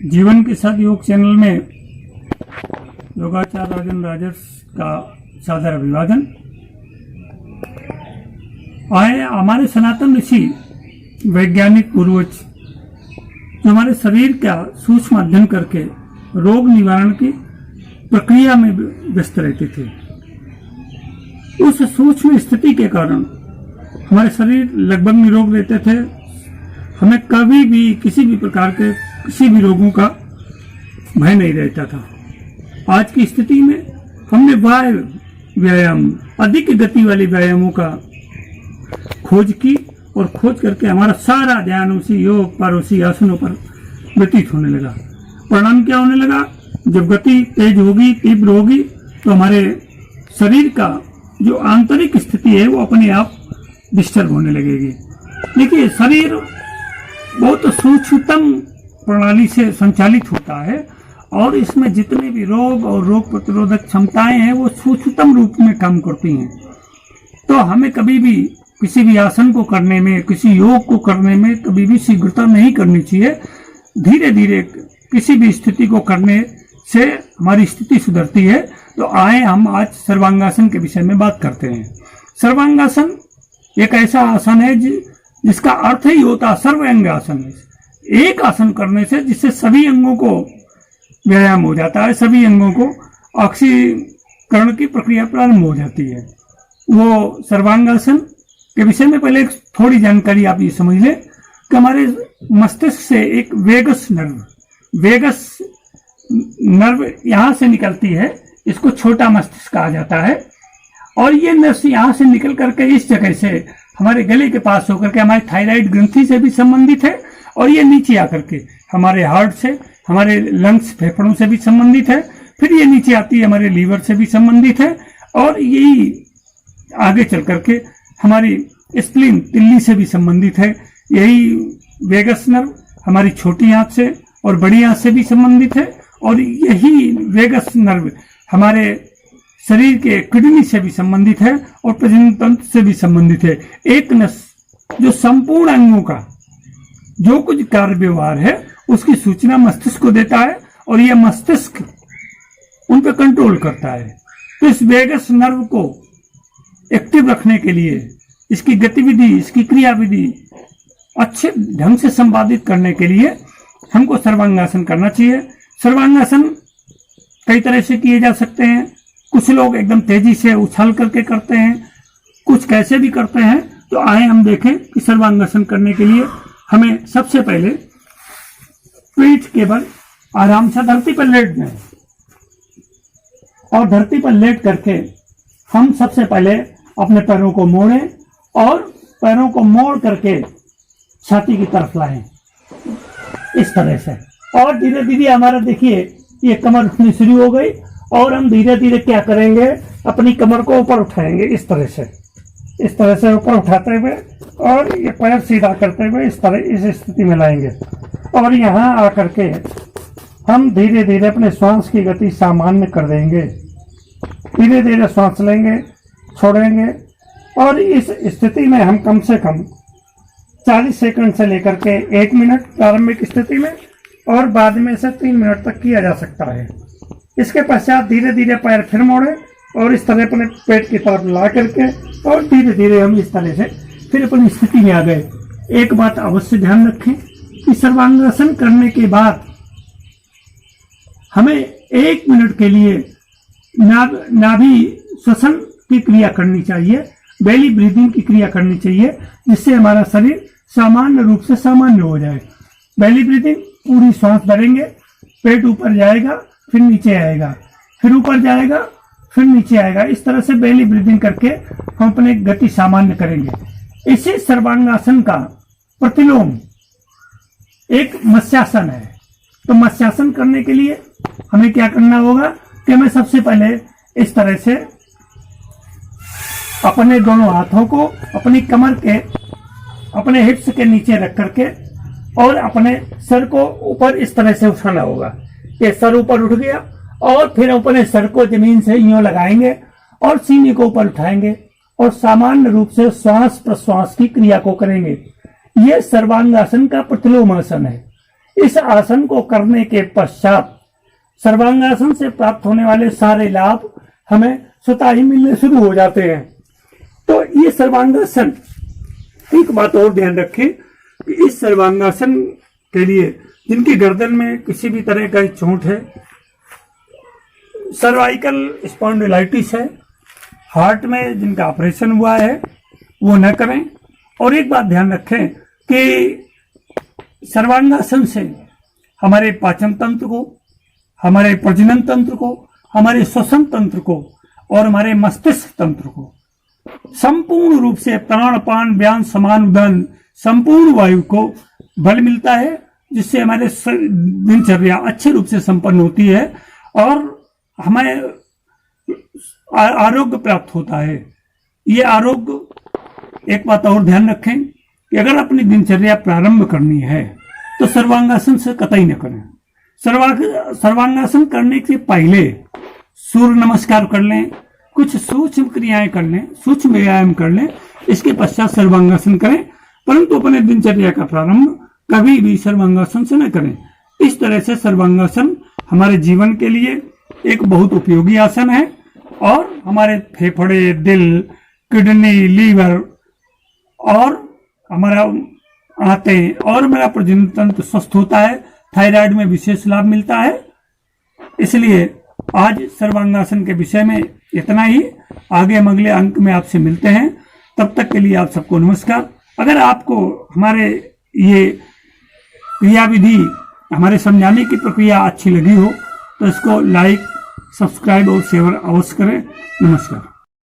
जीवन के साथ योग चैनल में योगाचार्य राजन राजर्ष का सादर अभिवादन। आए हमारे सनातन ऋषि वैज्ञानिक पूर्वज जो हमारे शरीर का सूक्ष्म अध्ययन करके रोग निवारण की प्रक्रिया में व्यस्त रहते थे। उस सूक्ष्म स्थिति के कारण हमारे शरीर लगभग निरोग रहते थे। हमें कभी भी किसी भी प्रकार के किसी भी रोगों का भय नहीं रहता था। आज की स्थिति में हमने व्यायाम अधिक गति वाले व्यायामों का खोज की और खोज करके हमारा सारा ध्यान उसी योग पर, उसी आसनों पर व्यतीत होने लगा। परिणाम क्या होने लगा? जब गति तेज होगी, तीव्र होगी, तो हमारे शरीर का जो आंतरिक स्थिति है वो अपने आप डिस्टर्ब होने लगेगी। देखिए, शरीर बहुत सूक्ष्मतम प्रणाली से संचालित होता है और इसमें जितने भी रोग और रोग प्रतिरोधक क्षमताएं हैं वो सूक्ष्मतम रूप में काम करती हैं। तो हमें कभी भी किसी भी आसन को करने में, किसी योग को करने में कभी भी शीघ्रता नहीं करनी चाहिए। धीरे धीरे किसी भी स्थिति को करने से हमारी स्थिति सुधरती है। तो आए हम आज सर्वांगासन के विषय में बात करते हैं। सर्वांगासन एक ऐसा आसन है जिसका अर्थ ही होता है सर्वांग आसन। एक आसन करने से जिससे सभी अंगों को व्यायाम हो जाता है, सभी अंगों को ऑक्सीकरण की प्रक्रिया प्रारंभ हो जाती है। वो सर्वांगासन के विषय में पहले थोड़ी जानकारी आप ये समझ लें कि हमारे मस्तिष्क से एक वेगस नर्व यहाँ से निकलती है। इसको छोटा मस्तिष्क कहा जाता है और ये नर्व यहाँ से निकल करके इस जगह से हमारे गले के पास होकर के हमारे थायराइड ग्रंथि से भी संबंधित है और ये नीचे आकर के हमारे हार्ट से, हमारे लंग्स, फेफड़ों से भी संबंधित है। फिर ये नीचे आती है हमारे लीवर से भी संबंधित है और यही आगे चल करके हमारी स्प्लीन, तिल्ली से भी संबंधित है। यही वेगस नर्व हमारी छोटी आंत से और बड़ी आंत से भी संबंधित है और यही वेगस नर्व हमारे शरीर के किडनी से भी संबंधित है और प्रजनन तंत्र से भी संबंधित है। एक नस जो संपूर्ण अंगों का जो कुछ कार्य व्यवहार है उसकी सूचना मस्तिष्क को देता है और यह मस्तिष्क उन पर कंट्रोल करता है। तो इस वेगस नर्व को एक्टिव रखने के लिए, इसकी गतिविधि, इसकी क्रियाविधि अच्छे ढंग से संपादित करने के लिए हमको सर्वांगासन करना चाहिए। सर्वांगासन कई तरह से किए जा सकते हैं। कुछ लोग एकदम तेजी से उछाल करके करते हैं, कुछ कैसे भी करते हैं। तो आए हम देखें कि सर्वांगासन करने के लिए हमें सबसे पहले पीठ के बल आराम से धरती पर लेटना है और धरती पर लेट करके हम सबसे पहले अपने पैरों को मोड़ें और पैरों को मोड़ करके छाती की तरफ लाएं इस तरह से। और धीरे धीरे हमारा देखिए ये कमर उठनी शुरू हो गई और हम धीरे धीरे क्या करेंगे, अपनी कमर को ऊपर उठाएंगे इस तरह से ऊपर उठाते हुए और ये पैर सीधा करते हुए इस स्थिति में लाएंगे और यहाँ आकर के हम धीरे धीरे अपने श्वास की गति सामान्य कर देंगे। धीरे धीरे श्वास लेंगे, छोड़ेंगे और इस स्थिति में हम कम से कम 40 सेकंड से लेकर के 1 मिनट प्रारंभिक स्थिति में और बाद में से 3 मिनट तक किया जा सकता है। इसके पश्चात धीरे धीरे पैर फिर मोड़े और इस तरह अपने पेट की तरफ ला करके और धीरे धीरे हम इस तरह से फिर अपनी स्थिति में आ गए। एक बात अवश्य ध्यान रखें कि सर्वांगासन करने के बाद हमें 1 मिनट के लिए नाभि श्वसन की क्रिया करनी चाहिए, बेली ब्रीदिंग की क्रिया करनी चाहिए, जिससे हमारा शरीर सामान्य रूप से सामान्य हो जाए। बेली ब्रीदिंग, पूरी सांस भरेंगे, पेट ऊपर जाएगा, फिर नीचे आएगा, फिर ऊपर जाएगा, फिर नीचे आएगा। इस तरह से बेली ब्रीदिंग करके हम अपने गति सामान्य करेंगे। इसी सर्वांगासन का प्रतिलोम एक मत्स्यासन है। तो मत्स्यासन करने के लिए हमें क्या करना होगा कि हमें सबसे पहले इस तरह से अपने दोनों हाथों को अपनी कमर के, अपने हिप्स के नीचे रख करके और अपने सर को ऊपर इस तरह से उठाना होगा। ये सर ऊपर उठ गया और फिर अपने सर को जमीन से यूं लगाएंगे और सीने को ऊपर उठाएंगे और सामान्य रूप से श्वास प्रश्वास की क्रिया को करेंगे। यह सर्वांगासन का प्रतिलोम आसन है। इस आसन को करने के पश्चात सर्वांगासन से प्राप्त होने वाले सारे लाभ हमें स्वतः ही मिलने शुरू हो जाते हैं। तो ये सर्वांगासन, एक बात और ध्यान रखें कि इस सर्वांगासन के लिए जिनकी गर्दन में किसी भी तरह का चोट है, सर्वाइकल स्पॉन्डिलाइटिस है, हार्ट में जिनका ऑपरेशन हुआ है, वो न करें। और एक बात ध्यान रखें कि सर्वांगासन से हमारे पाचन तंत्र को, हमारे प्रजनन तंत्र को, हमारे श्वसन तंत्र को और हमारे मस्तिष्क तंत्र को संपूर्ण रूप से प्राण पान व्यान समान उदान संपूर्ण वायु को बल मिलता है, जिससे हमारे दिनचर्या अच्छे रूप से संपन्न होती है और हमें आरोग्य प्राप्त होता है। ये आरोग्य, एक बात और ध्यान रखें कि अगर अपनी दिनचर्या प्रारंभ करनी है तो सर्वांगासन से कतई न करें। सर्वांगासन करने से पहले सूर्य नमस्कार कर लें, कुछ सूक्ष्म क्रियाएं कर लें, सूक्ष्म व्यायाम कर लें, इसके पश्चात सर्वांगासन करें। परंतु अपने दिनचर्या का प्रारंभ कभी भी सर्वांगासन से न करें। इस तरह से सर्वांगासन हमारे जीवन के लिए एक बहुत उपयोगी आसन है और हमारे फेफड़े, दिल, किडनी, लीवर और हमारा आंतें और हमारा प्रजनन तंत्र स्वस्थ होता है। थायराइड में विशेष लाभ मिलता है। इसलिए आज सर्वांगासन के विषय में इतना ही। आगे हम अगले अंक में आपसे मिलते हैं। तब तक के लिए आप सबको नमस्कार। अगर आपको हमारे ये क्रियाविधि, हमारे समझाने की प्रक्रिया अच्छी लगी हो तो इसको लाइक, सब्सक्राइब और शेयर अवश्य करें। नमस्कार।